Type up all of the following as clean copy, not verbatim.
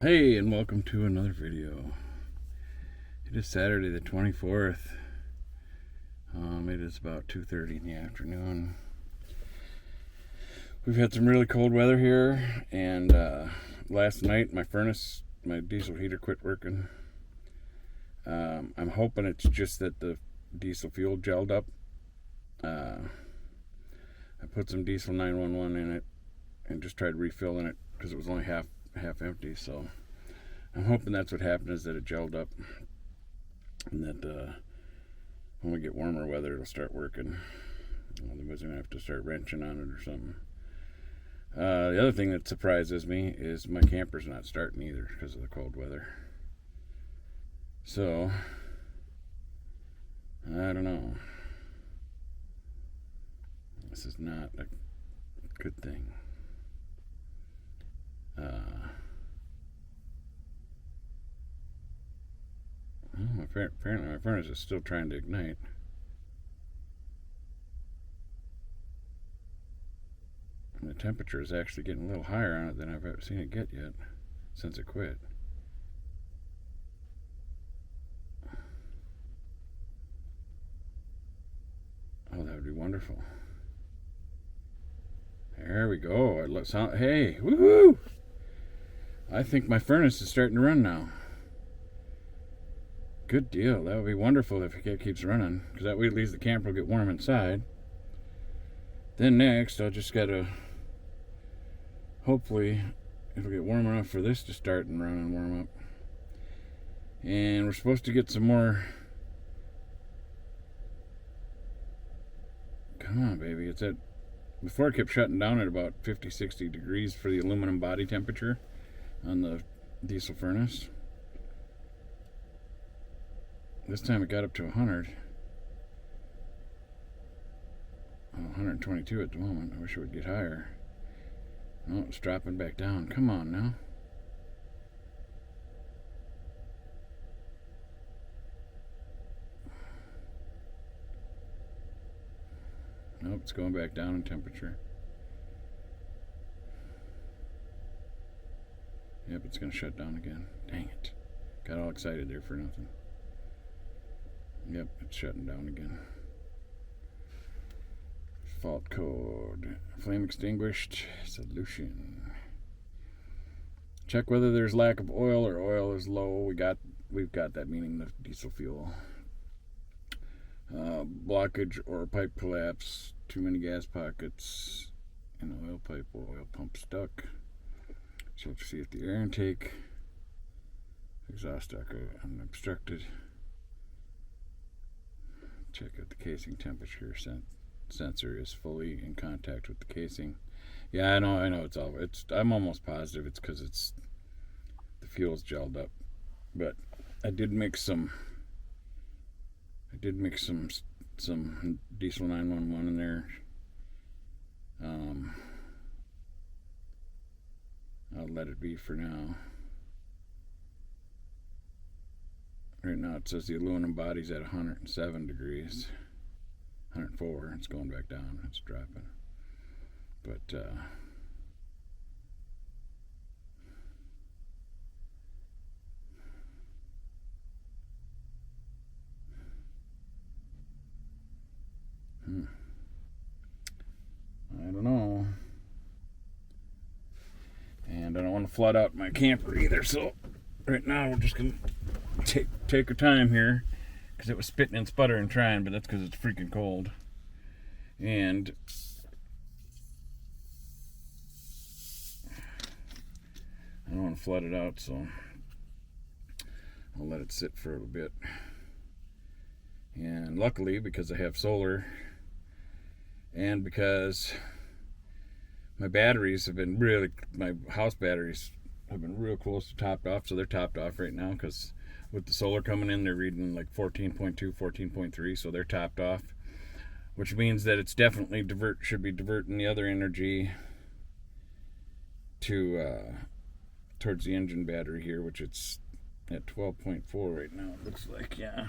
Hey, and welcome to another video. It is Saturday the 24th. It is about 2:30 in the afternoon. We've had some really cold weather here, and last night my diesel heater quit working. I'm hoping it's just that the diesel fuel gelled up. I put some diesel 911 in it and just tried refilling it because it was only half empty, so I'm hoping that's what happened, is that it gelled up, and that when we get warmer weather it'll start working. Otherwise I'm gonna have to start wrenching on it or something. The other thing that surprises me is my camper's not starting either because of the cold weather. So I don't know. This is not a good thing. Apparently my furnace is still trying to ignite. And the temperature is actually getting a little higher on it than I've ever seen it get yet since it quit. Oh, that would be wonderful. There we go. Hey, woohoo! I think my furnace is starting to run now. Good deal. That would be wonderful if it keeps running, because that way at least the camper will get warm inside. Then next, I'll just gotta, hopefully, it'll get warm enough for this to start and run and warm up. And we're supposed to get some more. Come on, baby. It's at, before it kept shutting down at about 50-60 degrees for the aluminum body temperature on the diesel furnace. This time it got up to 100. 122 at the moment. I wish it would get higher. Oh, it's dropping back down. Come on now. Nope, it's going back down in temperature. Yep, it's going to shut down again. Dang it. Got all excited there for nothing. Yep, it's shutting down again. Fault code. Flame extinguished. Solution. Check whether there's lack of oil or oil is low. We've got that, meaning the diesel fuel. Blockage or pipe collapse. Too many gas pockets in oil pipe or oil pump stuck. So let's see if the air intake, exhaust duct unobstructed. Check if the casing temperature sensor is fully in contact with the casing. Yeah, I know. I'm almost positive it's because the fuel's gelled up. But I did mix some diesel 911 in there. I'll let it be for now. Right now it says the aluminum body's at 107 degrees. 104. It's going back down. It's dropping. But I don't know. And I don't want to flood out my camper either, so right now we're just going to take our time here, because it was spitting and sputtering trying, but that's because it's freaking cold. And I don't want to flood it out, so I'll let it sit for a little bit. And luckily, because I have solar, and because my house batteries have been real close to topped off, so they're topped off right now, because with the solar coming in, they're reading like 14.2, 14.3, so they're topped off, which means that it's definitely should be diverting the other energy to towards the engine battery here, which it's at 12.4 right now, it looks like. Yeah.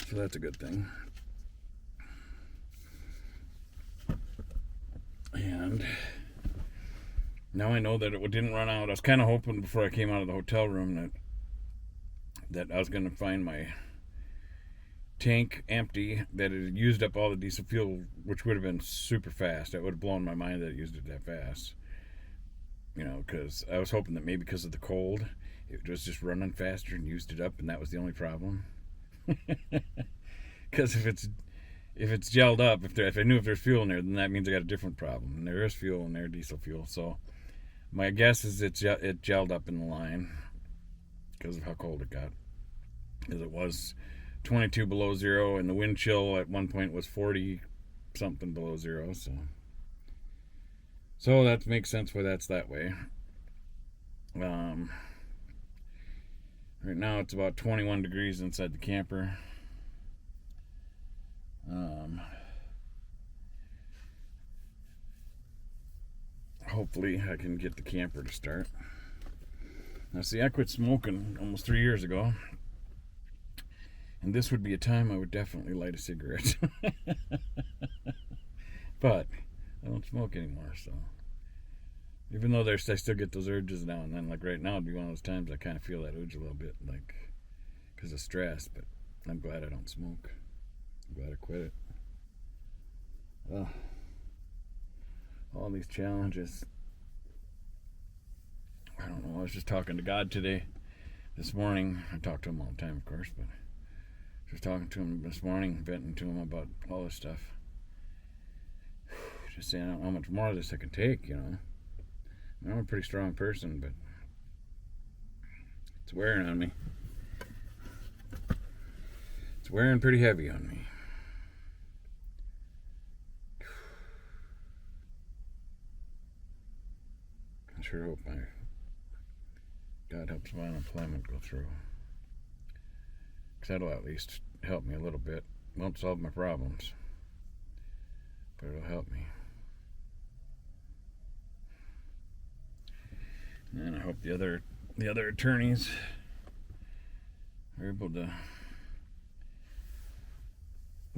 So that's a good thing. And now I know that it didn't run out. I was kind of hoping before I came out of the hotel room that I was going to find my tank empty, that it had used up all the diesel fuel, which would have been super fast. It would have blown my mind that it used it that fast. Because I was hoping that maybe because of the cold, it was just running faster and used it up, and that was the only problem. Because if it's gelled up, if I knew if there's fuel in there, then that means I got a different problem. And there is fuel in there, diesel fuel. So my guess is it gelled up in the line because of how cold it got. Because it was 22 below zero, and the wind chill at one point was 40 something below zero. So that makes sense why that's that way. Right now it's about 21 degrees inside the camper. Hopefully I can get the camper to start. Now see, I quit smoking almost 3 years ago, and this would be a time I would definitely light a cigarette. But I don't smoke anymore, so even though I still get those urges now and then. Like right now it'd be one of those times I kind of feel that urge a little bit, like because of stress, but I'm glad I don't smoke. I'm glad I quit it. All these challenges. I don't know. I was just talking to God this morning. I talk to him all the time, of course, but just talking to him this morning, venting to him about all this stuff. Just saying how much more of this I can take, I'm a pretty strong person, but it's wearing on me. It's wearing pretty heavy on me. I sure hope God helps my unemployment go through. Because that'll at least help me a little bit. Won't solve my problems, but it'll help me. And I hope the other attorneys are able to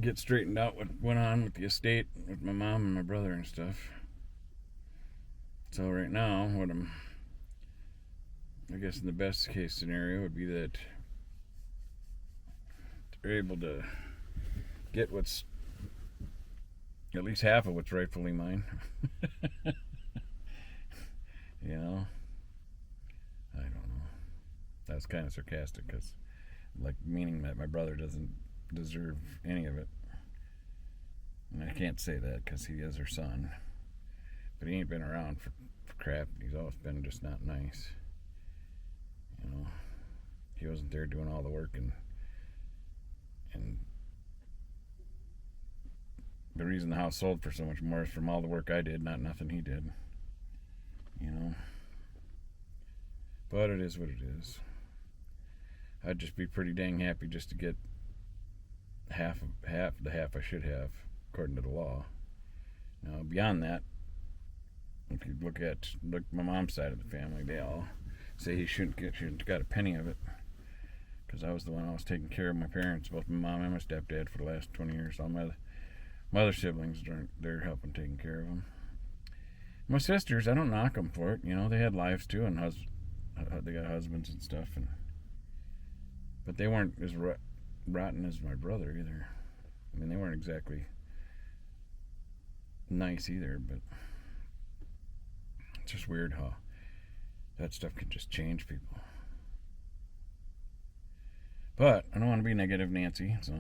get straightened out what went on with the estate with my mom and my brother and stuff. So right now, I guess in the best case scenario would be that they're able to get what's at least half of what's rightfully mine. I don't know. That's kind of sarcastic, because meaning that my brother doesn't deserve any of it. And I can't say that because he is her son, but he ain't been around for crap. He's always been just not nice. He wasn't there doing all the work, and the reason the house sold for so much more is from all the work I did, not nothing he did. But it is what it is. I'd just be pretty dang happy just to get half the half I should have according to the law. Now beyond that, if you look at my mom's side of the family, they all say he shouldn't got a penny of it, because I was the one taking care of my parents, both my mom and my stepdad, for the last 20 years. All my other siblings, they're helping taking care of them. My sisters, I don't knock them for it. They had lives too, and they got husbands and stuff, but they weren't as rotten as my brother either. I mean, they weren't exactly nice either, but it's just weird how that stuff can just change people. But I don't want to be negative Nancy, so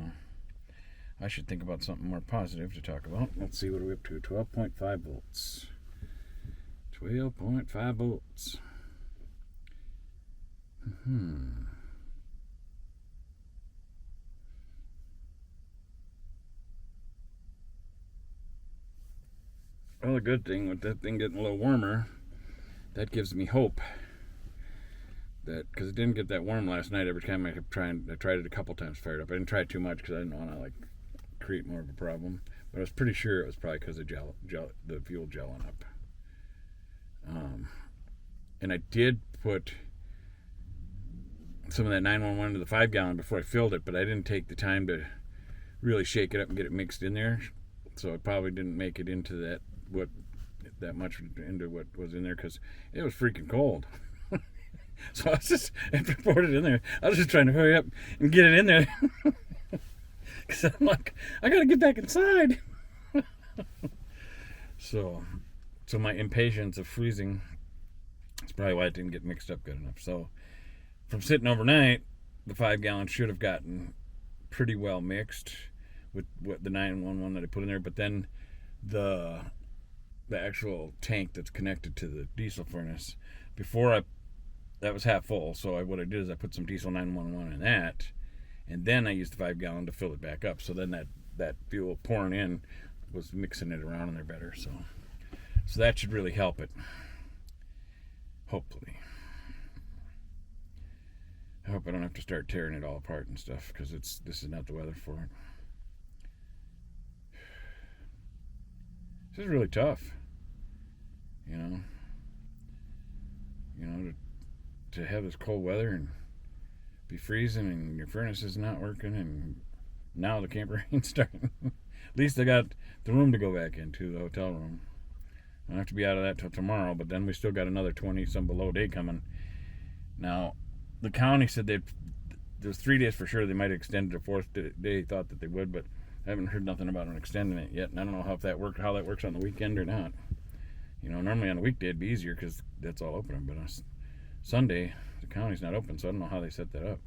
I should think about something more positive to talk about. Let's see, what are we up to? 12.5 volts. 12.5 volts. Well, the good thing with that thing getting a little warmer, that gives me hope. That, because it didn't get that warm last night. Every time I tried it a couple times, fired up. I didn't try it too much because I didn't want to create more of a problem. But I was pretty sure it was probably because of the fuel gelling up. And I did put some of that 911 into the 5-gallon before I filled it, but I didn't take the time to really shake it up and get it mixed in there. So it probably didn't make it into that, what that much into what was in there because it was freaking cold. So I was just, after I poured it in there, I was just trying to hurry up and get it in there. Because I'm like, I got to get back inside. So my impatience of freezing, that's probably why it didn't get mixed up good enough. So from sitting overnight, the 5 gallon should have gotten pretty well mixed with what the 911 that I put in there. But then the actual tank that's connected to the diesel furnace, that was half full. So what I did is I put some diesel 911 in that, and then I used the 5 gallon to fill it back up. So then that fuel pouring in was mixing it around in there better. So that should really help it. Hopefully. I hope I don't have to start tearing it all apart and stuff, because this is not the weather for it. This is really tough. You know, to have this cold weather and be freezing and your furnace is not working, and now the camper ain't starting. At least I got the room to go back into, the hotel room. I don't have to be out of that till tomorrow, but then we still got another 20 some below day coming. Now, the county said there's 3 days for sure. They might extend it to 4th day. They thought that they would, but I haven't heard nothing about them extending it yet, and I don't know how that works on the weekend or not. Normally on a weekday it'd be easier because that's all open, but on Sunday the county's not open, so I don't know how they set that up.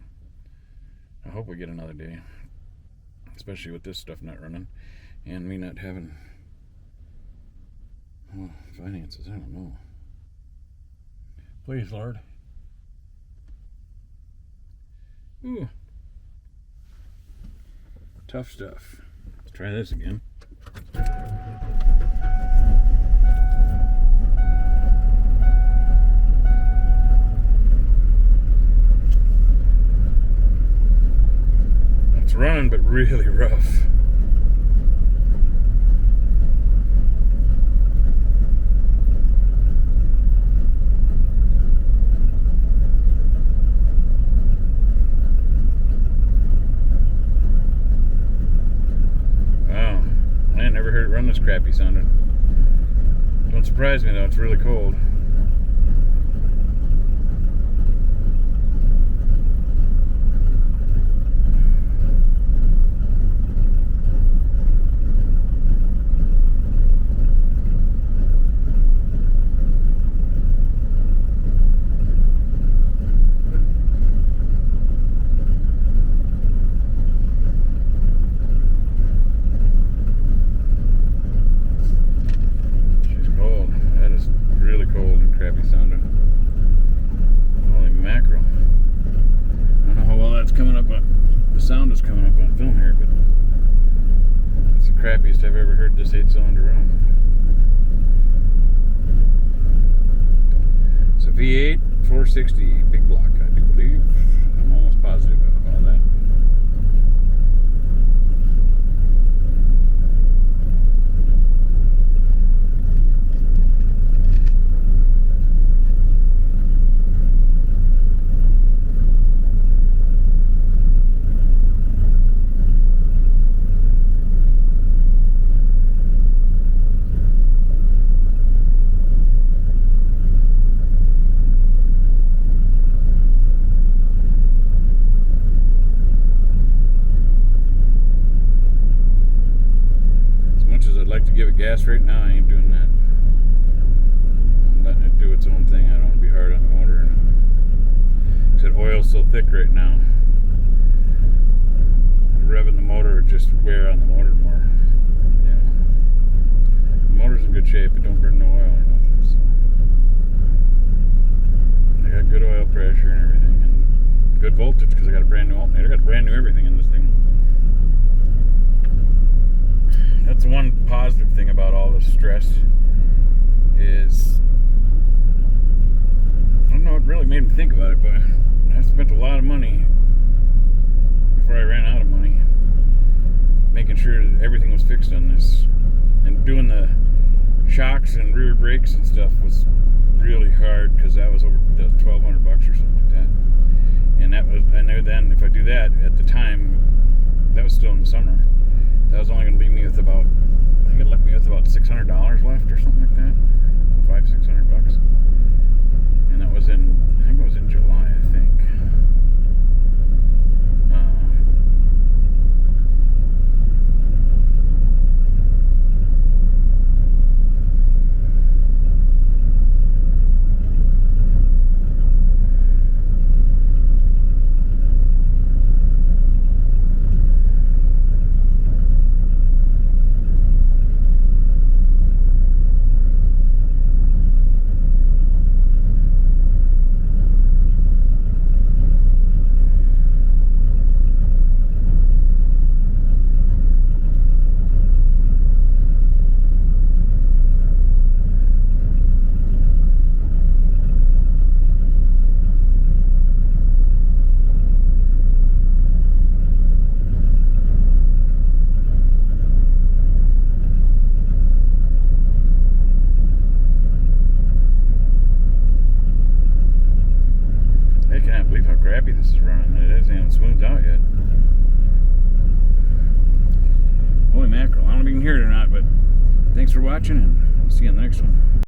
I hope we get another day, especially with this stuff not running and me not having finances. I don't know. Please, Lord. Ooh. Tough stuff. Let's try this again. It's running, but really rough. This crappy sounding. Don't surprise me though, it's really cold. Sound is coming up on film here, but it's the crappiest I've ever heard this 8-cylinder run. It's a V8 460 big block, I do believe. I'm almost positive of all that. To give it gas right now, I ain't doing that. I'm letting it do its own thing. I don't want to be hard on the motor. And that oil's so thick right now. Revving the motor would just wear on the motor more. The motor's in good shape. It don't burn no oil or nothing. So I got good oil pressure and everything, and good voltage because I got a brand new alternator. I got brand new everything in this thing. That's one positive thing about all this stress is, I don't know, it really made me think about it, but I spent a lot of money before I ran out of money making sure that everything was fixed on this, and doing the shocks and rear brakes and stuff was really hard because that was $1,200 or something like that. And I knew then if I do that at the time, that was still in the summer, that was only going to leave me with about, I think it left me with about $600 left or something like that. is running. It isn't even smoothed out yet. Holy mackerel. I don't know if you can hear it or not, but thanks for watching, and we'll see you in the next one.